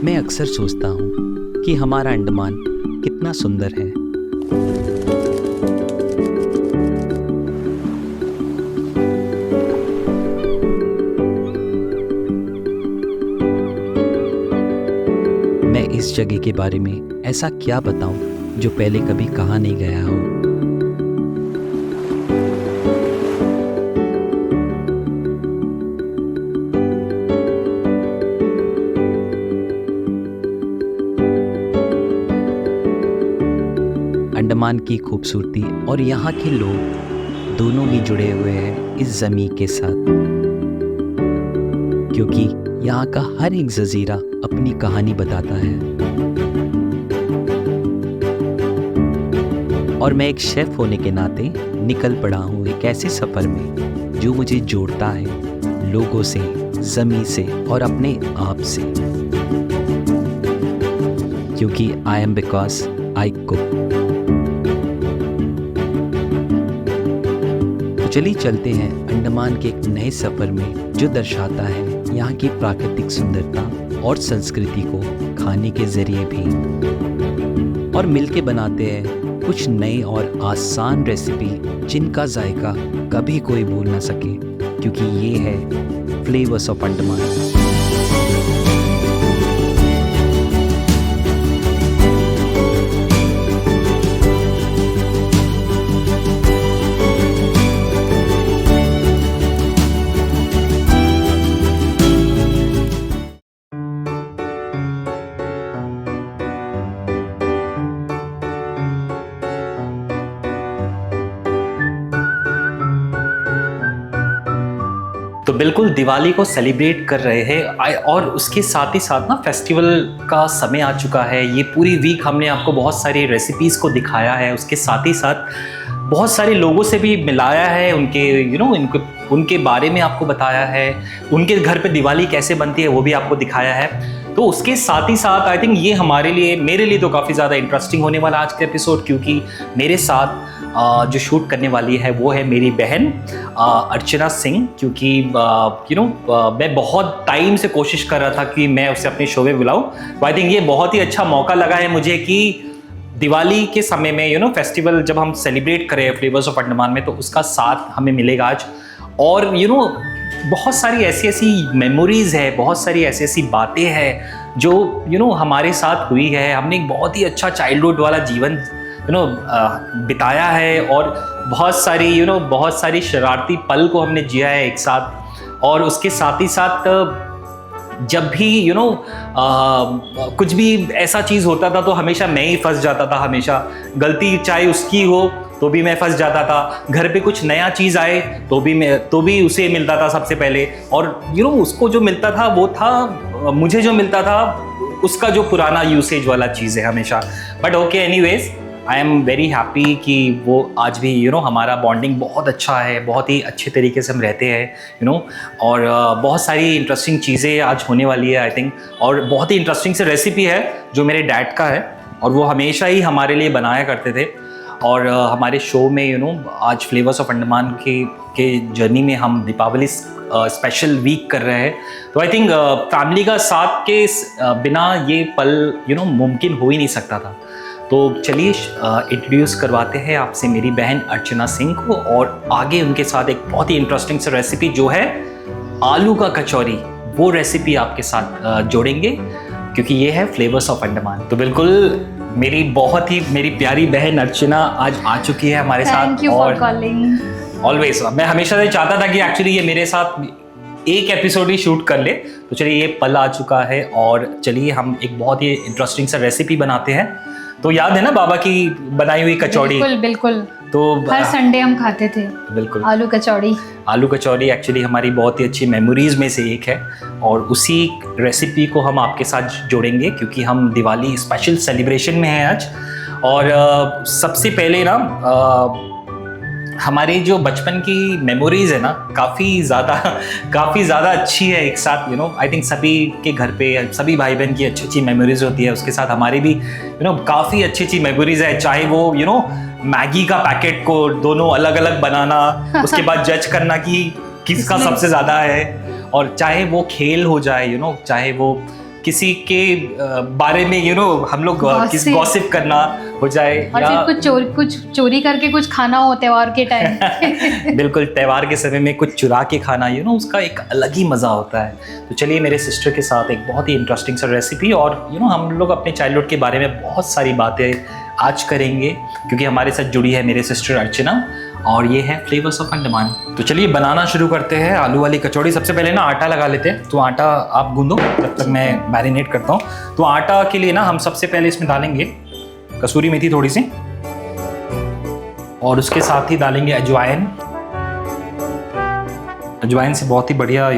मैं अक्सर सोचता हूँ कि हमारा अंडमान कितना सुंदर है। मैं इस जगह के बारे में ऐसा क्या बताऊं जो पहले कभी कहा नहीं गया हो। अंडमान की खूबसूरती और यहाँ के लोग दोनों ही जुड़े हुए हैं इस ज़मीन के साथ, क्योंकि यहाँ का हर एक जजीरा अपनी कहानी बताता है। और मैं एक शेफ होने के नाते निकल पड़ा हूँ एक ऐसे सफ़र में जो मुझे जोड़ता है लोगों से, ज़मीन से और अपने आप से, क्योंकि I am because I cook. चलिए चलते हैं अंडमान के एक नए सफ़र में जो दर्शाता है यहाँ की प्राकृतिक सुंदरता और संस्कृति को खाने के जरिए भी। और मिलके बनाते हैं कुछ नए और आसान रेसिपी जिनका जायका कभी कोई भूल ना सके, क्योंकि ये है फ्लेवर्स ऑफ अंडमान। तो बिल्कुल दिवाली को सेलिब्रेट कर रहे हैं और उसके साथ ही साथ ना फेस्टिवल का समय आ चुका है। ये पूरी वीक हमने आपको बहुत सारी रेसिपीज़ को दिखाया है, उसके साथ ही साथ बहुत सारे लोगों से भी मिलाया है, उनके उनके बारे में आपको बताया है, उनके घर पे दिवाली कैसे बनती है वो भी आपको दिखाया है। तो उसके साथ ही साथ आई थिंक ये मेरे लिए तो काफ़ी ज़्यादा इंटरेस्टिंग होने वाला आज का एपिसोड, क्योंकि मेरे साथ जो शूट करने वाली है वो है मेरी बहन अर्चना सिंह। क्योंकि मैं बहुत टाइम से कोशिश कर रहा था कि मैं उसे अपने शो में बुलाऊं, तो आई थिंक ये बहुत ही अच्छा मौका लगा है मुझे कि दिवाली के समय में फेस्टिवल जब हम सेलिब्रेट करें फ्लेवर्स ऑफ अंडमान में, तो उसका साथ हमें मिलेगा आज। और बहुत सारी ऐसी मेमोरीज़ है, बहुत सारी ऐसी बातें हैं जो हमारे साथ हुई है। हमने एक बहुत ही अच्छा चाइल्डहुड वाला जीवन बिताया है और बहुत सारी शरारती पल को हमने जिया है एक साथ। और उसके साथ ही साथ जब भी कुछ भी ऐसा चीज़ होता था तो हमेशा मैं ही फंस जाता था, हमेशा गलती चाहे उसकी हो तो भी मैं फंस जाता था। घर पे कुछ नया चीज़ आए तो भी उसे मिलता था सबसे पहले, और उसको जो मिलता था वो था, मुझे जो मिलता था उसका जो पुराना यूसेज वाला चीज़ है हमेशा। But okay, anyways I am very happy कि वो आज भी हमारा बॉन्डिंग बहुत अच्छा है, बहुत ही अच्छे तरीके से हम रहते हैं और बहुत सारी इंटरेस्टिंग चीज़ें आज होने वाली है आई थिंक। और बहुत ही इंटरेस्टिंग से रेसिपी है जो मेरे डैड का है और वो हमेशा ही हमारे लिए बनाया करते थे। और हमारे शो में आज फ्लेवर्स ऑफ अंडमान के जर्नी में हम दीपावली स्पेशल वीक कर रहे हैं। तो आई थिंक फैमिली का साथ के बिना ये पल मुमकिन हो ही नहीं सकता था। तो चलिए इंट्रोड्यूस करवाते हैं आपसे मेरी बहन अर्चना सिंह को, और आगे उनके साथ एक बहुत ही इंटरेस्टिंग सा रेसिपी जो है आलू का कचौरी, वो रेसिपी आपके साथ जोड़ेंगे, क्योंकि ये है फ्लेवर्स ऑफ अंडमान। तो बिल्कुल मेरी प्यारी बहन अर्चना आज आ चुकी है हमारे साथ। Thank you for calling. Always, मैं हमेशा से चाहता था कि एक्चुअली ये मेरे साथ एक एपिसोड ही शूट कर ले। तो चलिए ये पल आ चुका है और चलिए हम एक बहुत ही इंटरेस्टिंग सा रेसिपी बनाते हैं। तो याद है ना बाबा की बनाई हुई कचौड़ी? बिल्कुल बिल्कुल, तो हर संडे हम खाते थे बिल्कुल आलू कचौड़ी एक्चुअली हमारी बहुत ही अच्छी मेमोरीज में से एक है, और उसी रेसिपी को हम आपके साथ जोड़ेंगे क्योंकि हम दिवाली स्पेशल सेलिब्रेशन में हैं आज। और सबसे पहले ना हमारे जो बचपन की मेमोरीज है ना काफ़ी ज़्यादा अच्छी है एक साथ। आई थिंक सभी के घर पे सभी भाई बहन की अच्छी मेमोरीज होती है, उसके साथ हमारी भी काफ़ी अच्छी मेमोरीज है। चाहे वो मैगी का पैकेट को दोनों अलग अलग बनाना, उसके बाद जज करना कि किसका सबसे ज़्यादा है, और चाहे वो खेल हो जाए चाहे वो किसी के बारे में हम लोग किसी गॉसिप करना हो जाए, और फिर कुछ चोरी करके कुछ खाना हो त्योहार के टाइम। बिल्कुल, त्योहार के समय में कुछ चुरा के खाना उसका एक अलग ही मज़ा होता है। तो चलिए मेरे सिस्टर के साथ एक बहुत ही इंटरेस्टिंग सा रेसिपी, और हम लोग अपने चाइल्डहुड के बारे में बहुत सारी बातें आज करेंगे, क्योंकि हमारे साथ जुड़ी है मेरे सिस्टर अर्चना, और ये है फ्लेवर्स ऑफ अंडमान। तो चलिए बनाना शुरू करते हैं आलू वाली कचौड़ी। सबसे पहले ना आटा लगा लेते हैं। तो आटा आप गूंदो जब तक मैं मैरिनेट करता हूँ। तो आटा के लिए ना हम सबसे पहले इसमें डालेंगे कसूरी मेथी थोड़ी सी, और उसके साथ ही डालेंगे अजवाइन। अजवाइन से बहुत ही बढ़िया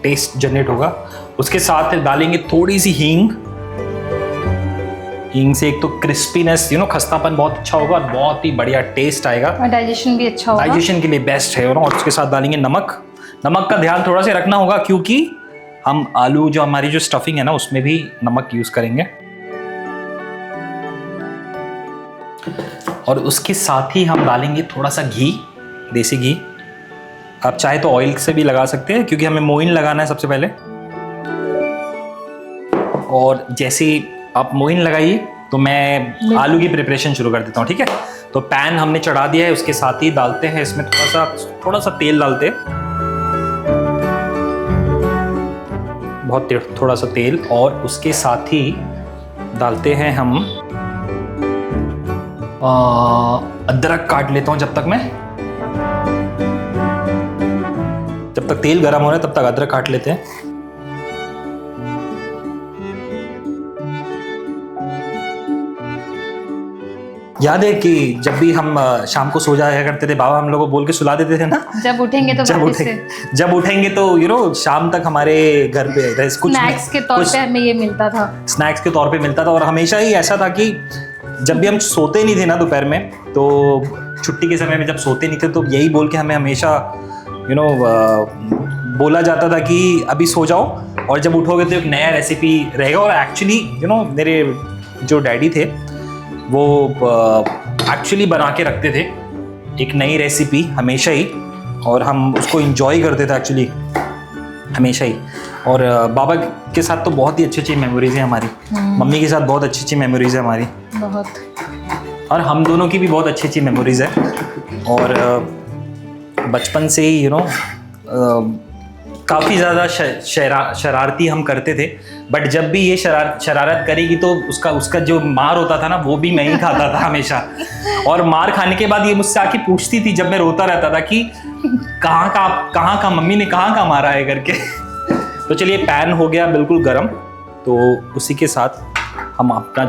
टेस्ट जनरेट होगा। उसके साथ डालेंगे थोड़ी सी हींग। हींग से एक तो क्रिस्पीनेस खस्तापन बहुत अच्छा होगा और बहुत ही बढ़िया टेस्ट आएगा, और डाइजेशन भी अच्छा होगा। डाइजेशन के लिए बेस्ट है। और उसके साथ डालेंगे नमक। नमक का ध्यान थोड़ा सा रखना होगा, क्योंकि हम आलू हमारी जो स्टफिंग है ना उसमें भी नमक यूज करेंगे। और उसके साथ ही हम डालेंगे थोड़ा सा घी, देसी घी। आप चाहे तो ऑयल से भी लगा सकते हैं, क्योंकि हमें मोइन लगाना है सबसे पहले। और जैसे आप मोइन लगाइए तो मैं आलू की प्रिपरेशन शुरू कर देता हूँ, ठीक है। तो पैन हमने चढ़ा दिया है, उसके साथ ही डालते हैं इसमें थोड़ा सा तेल डालते हैं, बहुत थोड़ा सा तेल। और उसके साथ ही डालते हैं हम अदरक काट लेता हूँ। जब तक तेल गर्म हो रहा है तब तक अदरक काट लेते हैं। याद है कि जब भी हम शाम को सो जाया करते थे, बाबा हम लोगों को बोल के सुला देते थे ना, जब उठेंगे तो शाम तक हमारे घर पे कुछ स्नैक्स के तौर पे हमें ये मिलता था। स्नैक्स के तौर पे मिलता था। और हमेशा ही ऐसा था कि जब भी हम सोते नहीं थे ना दोपहर में, तो छुट्टी के समय में जब सोते नहीं थे, तो यही बोल के हमें हमेशा बोला जाता था कि अभी सो जाओ, और जब उठोगे तो एक नया रेसिपी रहेगा। और एक्चुअली मेरे जो डैडी थे वो एक्चुअली बना के रखते थे एक नई रेसिपी हमेशा ही, और हम उसको इंजॉय करते थे एक्चुअली हमेशा ही। और बाबा के साथ तो बहुत ही अच्छी मेमोरीज है हमारी, मम्मी के साथ बहुत अच्छी मेमोरीज है हमारी, बहुत। और हम दोनों की भी बहुत अच्छी मेमोरीज है। और बचपन से ही काफ़ी ज़्यादा शरारती हम करते थे, बट जब भी ये शरारत करेगी तो उसका जो मार होता था ना, वो भी मैं ही खाता था हमेशा। और मार खाने के बाद ये मुझसे आके पूछती थी जब मैं रोता रहता था कि कहाँ का मम्मी ने कहाँ का मारा है करके। तो चलिए पैन हो गया बिल्कुल गरम। तो उसी के साथ हम अपना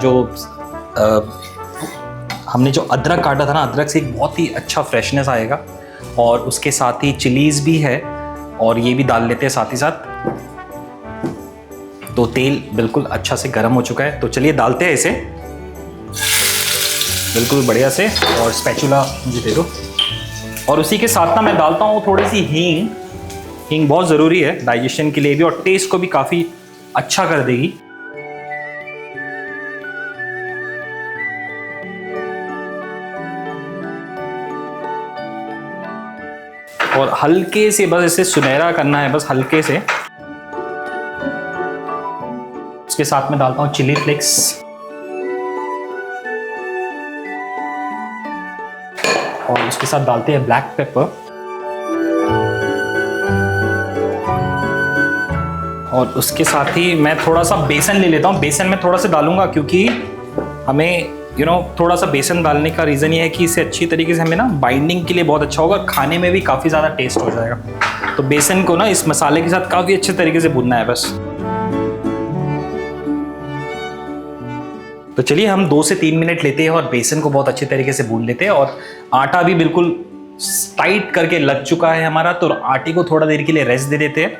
हमने जो अदरक काटा था ना, अदरक से एक बहुत ही अच्छा फ्रेशनेस आएगा। और उसके साथ ही चिलीज भी है, और ये भी डाल लेते हैं साथ ही साथ। तो तेल बिल्कुल अच्छा से गर्म हो चुका है, तो चलिए डालते हैं इसे बिल्कुल बढ़िया से। और स्पैचुला मुझे दे दो। और उसी के साथ ना मैं डालता हूँ थोड़ी सी हींग। हींग बहुत ज़रूरी है डाइजेशन के लिए भी, और टेस्ट को भी काफ़ी अच्छा कर देगी। और हल्के से बस इसे सुनहरा करना है, बस हल्के से। उसके साथ में डालता हूं चिली फ्लेक्स, और उसके साथ डालते हैं ब्लैक पेपर, और उसके साथ ही मैं थोड़ा सा बेसन ले लेता हूं। बेसन में थोड़ा सा डालूंगा, क्योंकि हमें थोड़ा सा बेसन डालने का रीज़न ये है कि इसे अच्छी तरीके से हमें ना बाइंडिंग के लिए बहुत अच्छा होगा, खाने में भी काफ़ी ज़्यादा टेस्ट हो जाएगा। तो बेसन को ना इस मसाले के साथ काफ़ी अच्छे तरीके से भूनना है बस। तो चलिए हम 2 से 3 मिनट लेते हैं और बेसन को बहुत अच्छे तरीके से भून लेते हैं। और आटा भी बिल्कुल टाइट करके लग चुका है हमारा, तो आटे को थोड़ा देर के लिए रेस्ट दे देते हैं।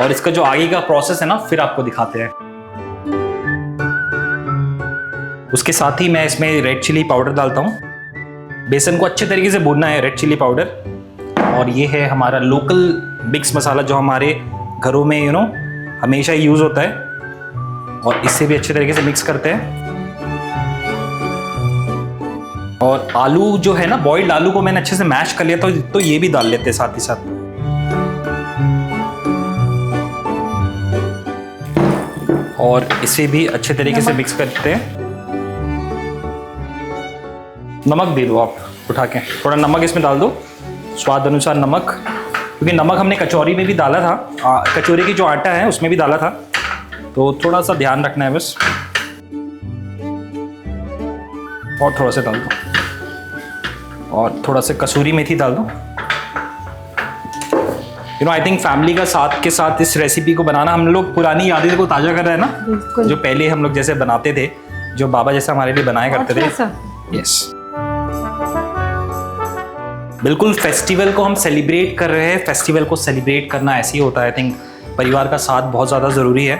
और इसका जो आगे का प्रोसेस है ना, फिर आपको दिखाते हैं। उसके साथ ही मैं इसमें रेड चिली पाउडर डालता हूँ। बेसन को अच्छे तरीके से भूनना है, रेड चिली पाउडर। और ये है हमारा लोकल मिक्स मसाला जो हमारे घरों में हमेशा यूज़ होता है, और इससे भी अच्छे तरीके से मिक्स करते हैं। और आलू जो है ना, बॉइल्ड आलू को मैंने अच्छे से मैश कर लिया, तो ये भी डाल लेते हैं साथ ही साथ। और इसे भी अच्छे तरीके से मिक्स करते हैं। नमक दे दो आप उठा के, थोड़ा नमक इसमें डाल दो, स्वाद अनुसार नमक, क्योंकि नमक हमने कचौरी में भी डाला था, कचौरी की जो आटा है उसमें भी डाला था, तो थोड़ा सा ध्यान रखना है बस। और थोड़ा सा डाल दो, और थोड़ा सा कसूरी मेथी डाल दो। आई थिंक फैमिली का साथ के साथ इस रेसिपी को बनाना, हम लोग पुरानी यादें को ताज़ा कर रहे हैं ना, बिल्कुल। जो पहले हम लोग जैसे बनाते थे, जो बाबा जैसा हमारे लिए बनाया करते थे। यस, बिल्कुल बिल्कुल को हम सेलिब्रेट कर रहे हैं। फेस्टिवल को सेलिब्रेट करना ऐसे ही होता है। आई थिंक परिवार का साथ बहुत ज़्यादा ज़रूरी है।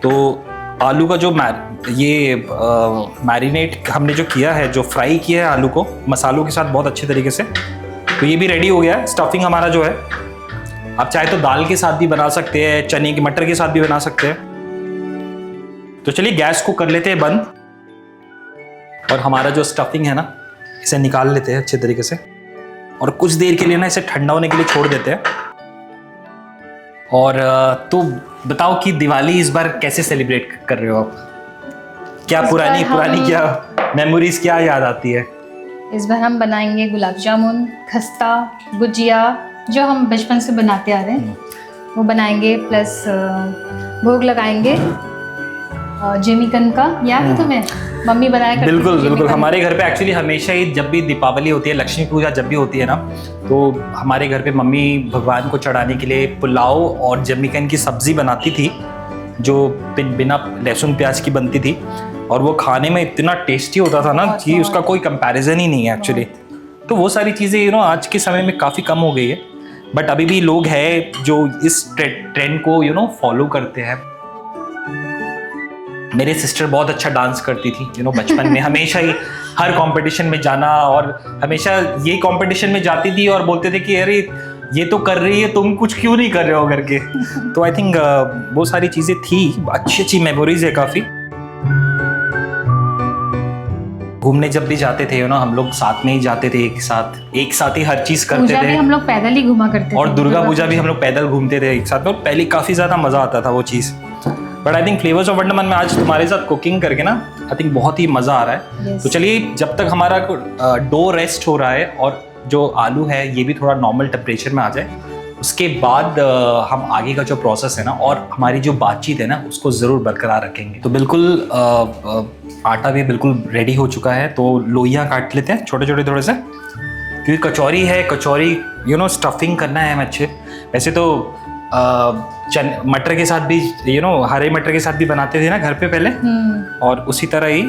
तो आलू का जो मैरिनेट हमने जो किया है, जो फ्राई किया है आलू को मसालों के साथ बहुत अच्छे तरीके से, तो ये भी रेडी हो गया है। स्टफिंग हमारा जो है, आप चाहे तो दाल के साथ भी बना सकते हैं, चने की मटर के साथ भी बना सकते हैं। तो चलिए गैस को कर लेते हैं बंद, और हमारा जो स्टफिंग है ना, इसे निकाल लेते हैं अच्छे तरीके से, और कुछ देर के लिए ना इसे ठंडा होने के लिए छोड़ देते हैं। और तो बताओ कि दिवाली इस बार कैसे सेलिब्रेट कर रहे हो आप? क्या पुरानी क्या मेमोरीज क्या याद आती है? इस बार हम बनाएंगे गुलाब जामुन, खस्ता, गुजिया, जो हम बचपन से बनाते आ रहे हैं वो बनाएंगे, प्लस भोग लगाएंगे जेमिकन का। याद है तुम्हें? मम्मी बनाया करती थी। बिल्कुल बिल्कुल। जेमिकन। हमारे घर पे एक्चुअली हमेशा ही जब भी दीपावली होती है, लक्ष्मी पूजा जब भी होती है ना, तो हमारे घर पे मम्मी भगवान को चढ़ाने के लिए पुलाव और जेमिकन की सब्जी बनाती थी, जो बिना लहसुन प्याज की बनती थी, और वो खाने में इतना टेस्टी होता था ना कि उसका कोई कंपैरिजन ही नहीं है एक्चुअली। तो वो सारी चीज़ें आज के समय में काफ़ी कम हो गई है, बट अभी भी लोग हैं जो इस ट्रेंड को फॉलो करते हैं। मेरे सिस्टर बहुत अच्छा डांस करती थी बचपन में, हमेशा ही हर कंपटीशन में जाना, और हमेशा ये कंपटीशन में जाती थी और बोलते थे कि अरे ये तो कर रही है, तुम कुछ क्यों नहीं कर रहे हो करके। तो आई थिंक वो सारी चीज़ें थी, अच्छी अच्छी मेमोरीज है काफ़ी। घूमने जब भी जाते थे हम लोग साथ में ही जाते थे, एक साथ ही हर चीज करते थे। हम लोग पैदल ही घूमा करते थे, और दुर्गा पूजा भी हम लोग पैदल घूमते थे एक साथ में, और पहले काफी ज्यादा मजा आता था वो चीज। But I think flavours of Wonderman में आज तुम्हारे साथ कुकिंग करके ना, आई थिंक बहुत ही मजा आ रहा है। तो चलिए, जब तक हमारा डो रेस्ट हो रहा है और जो आलू है ये भी थोड़ा नॉर्मल टेम्परेचर में आ जाए, उसके बाद हम आगे का जो प्रोसेस है ना, और हमारी जो बातचीत है ना, उसको ज़रूर बरकरार रखेंगे। तो बिल्कुल आटा भी बिल्कुल रेडी हो चुका है, तो लोइयाँ काट लेते हैं छोटे छोटे थोड़े से, क्योंकि कचौरी है, कचौरी स्टफिंग करना है हमें अच्छे। वैसे तो मटर के साथ भी हरे मटर के साथ भी बनाते थे ना घर पे पहले, और उसी तरह ही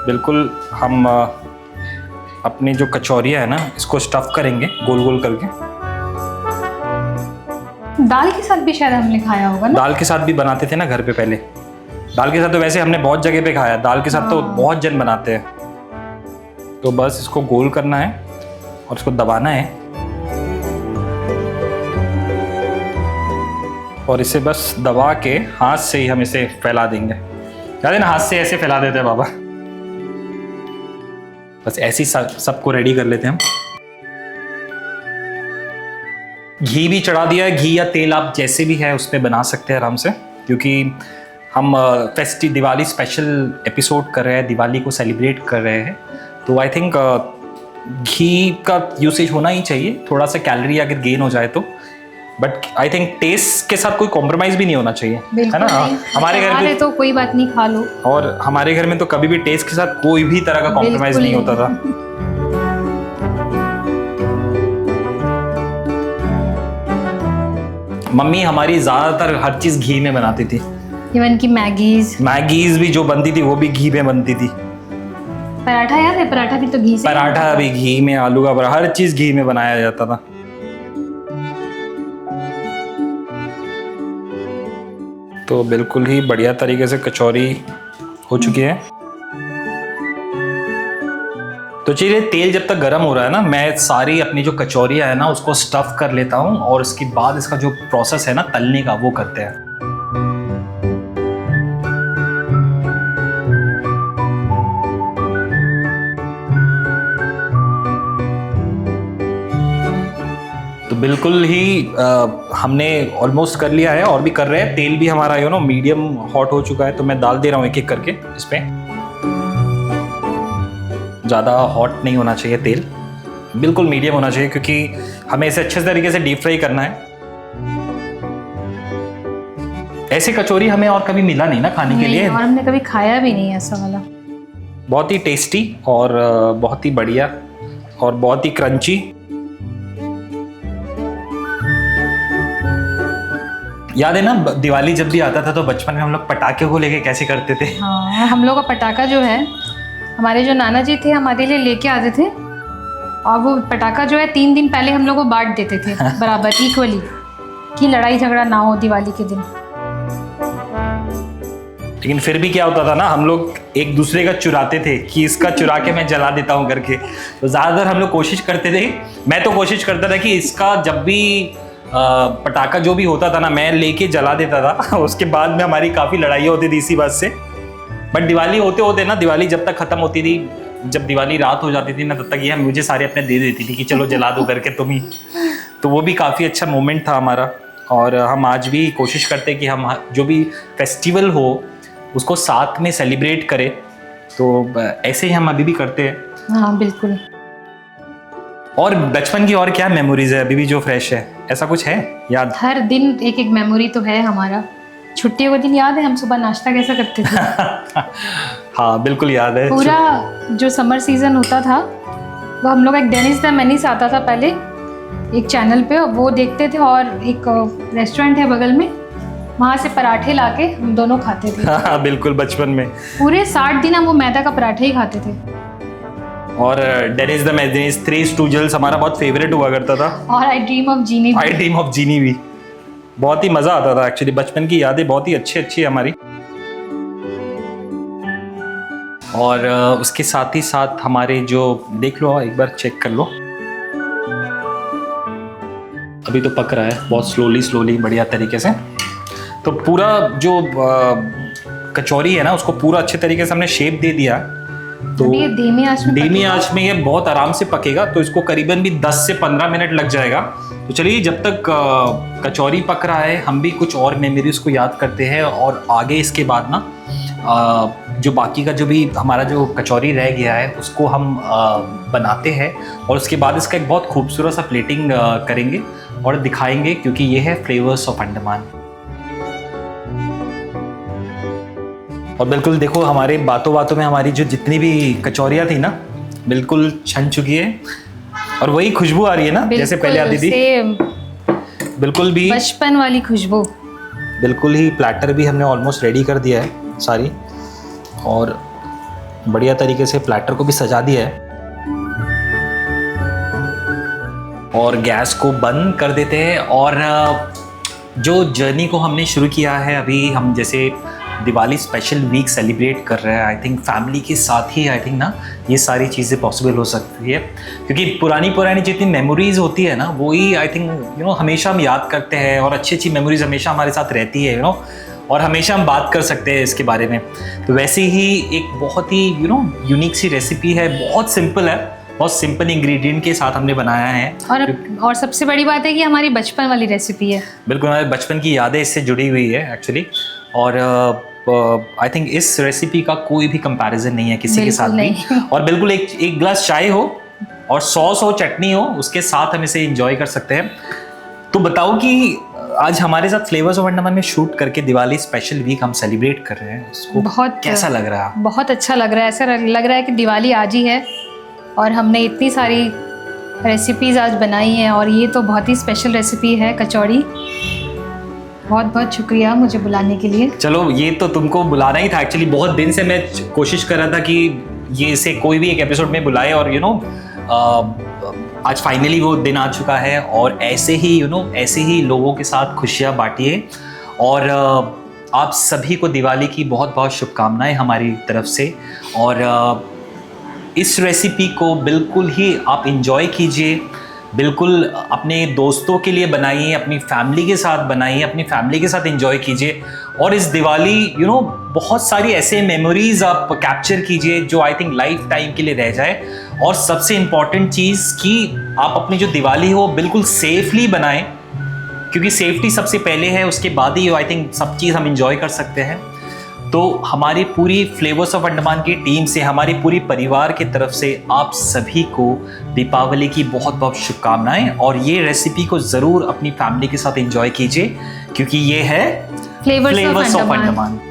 बिल्कुल हम अपनी जो कचौरियाँ है ना, इसको स्टफ करेंगे गोल गोल करके। दाल के साथ भी शायद हमने खाया होगा ना? दाल के साथ भी बनाते थे ना घर पे पहले। दाल के साथ तो वैसे हमने बहुत जगह पे खाया, दाल के साथ तो बहुत जन बनाते हैं। तो बस इसको गोल करना है और इसको दबाना है, और इसे बस दबा के हाथ से ही हम इसे फैला देंगे। याद है ना, हाथ से ऐसे फैला देते हैं बाबा। बस ऐसे ही सबको रेडी कर लेते हैं हम। घी भी चढ़ा दिया है, घी या तेल आप जैसे भी है उस पर बना सकते हैं आराम से, क्योंकि हम दिवाली स्पेशल एपिसोड कर रहे हैं, दिवाली को सेलिब्रेट कर रहे हैं। तो आई थिंक घी का यूसेज होना ही चाहिए, थोड़ा सा कैलोरी अगर गेन हो जाए तो, बट आई थिंक टेस्ट के साथ कोई कॉम्प्रोमाइज भी नहीं होना चाहिए, है ना? हमारे घर में तो कोई बात नहीं, खा लो। और हमारे घर में तो कभी भी टेस्ट के साथ कोई भी तरह का कॉम्प्रोमाइज नहीं होता था। मम्मी हमारी ज्यादातर हर चीज घी में बनाती थी, इवन की मैगीज भी जो बनती थी वो भी घी में बनती थी। पराठा याद है? पराठा भी तो घी से, पराठा भी घी में, आलू का पराठा, हर चीज घी में बनाया जाता था। तो बिल्कुल ही बढ़िया तरीके से कचौरी हो चुकी है। तो चलिए, तेल जब तक गर्म हो रहा है ना, मैं सारी अपनी जो कचौरियाँ है ना उसको स्टफ कर लेता हूँ, और उसके बाद इसका जो प्रोसेस है ना तलने का, वो करते हैं। तो बिल्कुल ही हमने ऑलमोस्ट कर लिया है और भी कर रहे हैं। तेल भी हमारा मीडियम हॉट हो चुका है, तो मैं डाल दे रहा हूँ एक एक करके इस पे। ज़्यादा हॉट नहीं होना चाहिए तेल, बिल्कुल मीडियम होना चाहिए, क्योंकि हमें इसे अच्छे तरीके से डीप फ्राई करना है। ऐसे कचौरी हमें और कभी मिला नहीं ना खाने के लिए, और हमने कभी खाया भी नहीं ऐसा वाला। बहुत ही टेस्टी और बहुत ही बढ़िया और बहुत ही क्रंची। याद है ना दिवाली जब भी आता था तो बचपन में हम लोग पटाखे को लेके कैसे करते थे? हाँ, हम लोग का पटाखा जो है, हमारे जो नाना जी थे हमारे लिए लेके आते थे, और वो पटाखा जो है 3 दिन पहले हम लोग को बांट देते थे बराबर इक्वली, कि लड़ाई झगड़ा ना हो दिवाली के दिन। लेकिन फिर भी क्या होता था ना, हम लोग एक दूसरे का चुराते थे कि इसका चुरा के मैं जला देता हूँ करके। तो ज़्यादातर हम लोग कोशिश करते थे, मैं तो कोशिश करता था कि इसका जब भी पटाखा जो भी होता था ना, मैं लेके जला देता था। उसके बाद में हमारी काफ़ी लड़ाइयाँ होती थी इसी बात से। बट दिवाली होते होते ना, दिवाली जब तक ख़त्म होती थी, जब दिवाली रात हो जाती थी ना, तब तक ये मुझे सारे अपने दे देती थी कि चलो जला दो करके तुम ही। तो वो भी काफ़ी अच्छा मोमेंट था हमारा। और हम आज भी कोशिश करते कि हम जो भी फेस्टिवल हो उसको साथ में सेलिब्रेट करें। तो ऐसे ही हम अभी भी करते हैं। हाँ बिल्कुल। और बचपन की और क्या मेमोरीज है अभी भी जो फ्रेश है? ऐसा कुछ है याद? हर दिन एक एक मेमोरी तो है हमारा। छुट्टियों के दिन याद है हम सुबह नाश्ता कैसा करते थे? हाँ बिल्कुल याद है। पूरा जो समर सीजन होता था वो हम लोग, एक डेनिस द मेनिस आता था पहले एक चैनल पे, वो देखते थे, और एक रेस्टोरेंट है बगल में, वहाँ से पराठे लाके हम दोनों खाते थे। हाँ बिल्कुल, बचपन में पूरे 60 दिन हम वो मैदा का पराठे ही खाते थे। और डेनिस द मेनिस, थ्री स्टूजल्स हमारा बहुत फेवरेट हुआ करता था। और आई ड्रीम ऑफ जीनी भी। आई ड्रीम ऑफ जीनी भी बहुत ही मजा आता था। एक्चुअली बचपन की यादें बहुत ही अच्छी अच्छी है हमारी। और उसके साथ ही साथ हमारे जो, देख लो एक बार चेक कर लो, अभी तो पक रहा है बहुत स्लोली बढ़िया तरीके से। तो पूरा जो कचौरी है ना, उसको पूरा अच्छे तरीके से हमने शेप दे दिया। तो ये धीमी आंच में ये बहुत आराम से पकेगा। तो इसको करीबन भी 10 से 15 मिनट लग जाएगा। तो चलिए, जब तक कचौरी पक रहा है हम भी कुछ और मेमोरीज को याद करते हैं, और आगे इसके बाद ना जो बाकी का जो भी हमारा जो कचौरी रह गया है उसको हम बनाते हैं, और उसके बाद इसका एक बहुत खूबसूरत सा प्लेटिंग करेंगे और दिखाएंगे, क्योंकि ये है फ्लेवर्स ऑफ अंडमान। और बिल्कुल देखो, हमारे बातों बातों में हमारी जो जितनी भी कचौरियाँ थी ना, बिल्कुल छन चुकी है, और वही खुशबू आ रही है ना जैसे पहले आती थी। बिल्कुल भी बचपन वाली खुशबू। बिल्कुल ही प्लेटर भी हमने ऑलमोस्ट रेडी कर दिया है सारी, और बढ़िया तरीके से प्लेटर को भी सजा दिया है। और गैस को बंद कर देते हैं। और जो जर्नी को हमने शुरू किया है, अभी हम जैसे दिवाली स्पेशल वीक सेलिब्रेट कर रहे हैं, आई थिंक फैमिली के साथ ही आई थिंक ना ये सारी चीज़ें पॉसिबल हो सकती है, क्योंकि पुरानी जितनी मेमोरीज होती है ना, वही आई थिंक हमेशा हम याद करते हैं, और अच्छी अच्छी मेमोरीज हमेशा हमारे साथ रहती है और हमेशा हम बात कर सकते हैं इसके बारे में। तो वैसे ही एक बहुत ही यूनिक सी रेसिपी है, बहुत सिंपल है, बहुत सिंपल इंग्रेडिएंट के साथ हमने बनाया है। और सबसे बड़ी बात है कि हमारी बचपन वाली रेसिपी है। बिल्कुल, हमारे बचपन की यादें इससे जुड़ी हुई है एक्चुअली। और आई थिंक इस रेसिपी का कोई भी कंपैरिजन नहीं है किसी के साथ भी। और बिल्कुल एक गिलास चाय हो और सॉस हो, चटनी हो, उसके साथ हम इसे एंजॉय कर सकते हैं। तो बताओ कि आज हमारे साथ फ्लेवर्स ऑफ अंडमान में शूट करके दिवाली स्पेशल वीक हम सेलिब्रेट कर रहे हैं, उसको बहुत कैसा लग रहा है? बहुत अच्छा लग रहा है। ऐसा लग रहा है कि दिवाली आज ही है, और हमने इतनी सारी रेसिपीज़ आज बनाई हैं, और ये तो बहुत ही स्पेशल रेसिपी है कचौड़ी। बहुत बहुत शुक्रिया मुझे बुलाने के लिए। चलो, ये तो तुमको बुलाना ही था एक्चुअली। बहुत दिन से मैं कोशिश कर रहा था कि ये इसे कोई भी एक एपिसोड में बुलाए, और आज फाइनली वो दिन आ चुका है। और ऐसे ही लोगों के साथ खुशियाँ बांटिए। और आप सभी को दिवाली की बहुत बहुत शुभकामनाएं हमारी तरफ से। और इस रेसिपी को बिल्कुल ही आप इंजॉय कीजिए, बिल्कुल अपने दोस्तों के लिए बनाइए, अपनी फैमिली के साथ बनाइए, अपनी फैमिली के साथ एंजॉय कीजिए। और इस दिवाली बहुत सारी ऐसे मेमोरीज आप कैप्चर कीजिए जो आई थिंक लाइफ टाइम के लिए रह जाए। और सबसे इम्पॉर्टेंट चीज़ कि आप अपनी जो दिवाली है वो बिल्कुल सेफली बनाएं, क्योंकि सेफ्टी सबसे पहले है, उसके बाद ही आई थिंक सब चीज़ हम इंजॉय कर सकते हैं। तो हमारी पूरी फ्लेवर्स ऑफ अंडमान की टीम से, हमारी पूरी परिवार की तरफ से आप सभी को दीपावली की बहुत बहुत शुभकामनाएं, और ये रेसिपी को ज़रूर अपनी फैमिली के साथ एंजॉय कीजिए, क्योंकि ये है flavours of of Andaman. Andaman.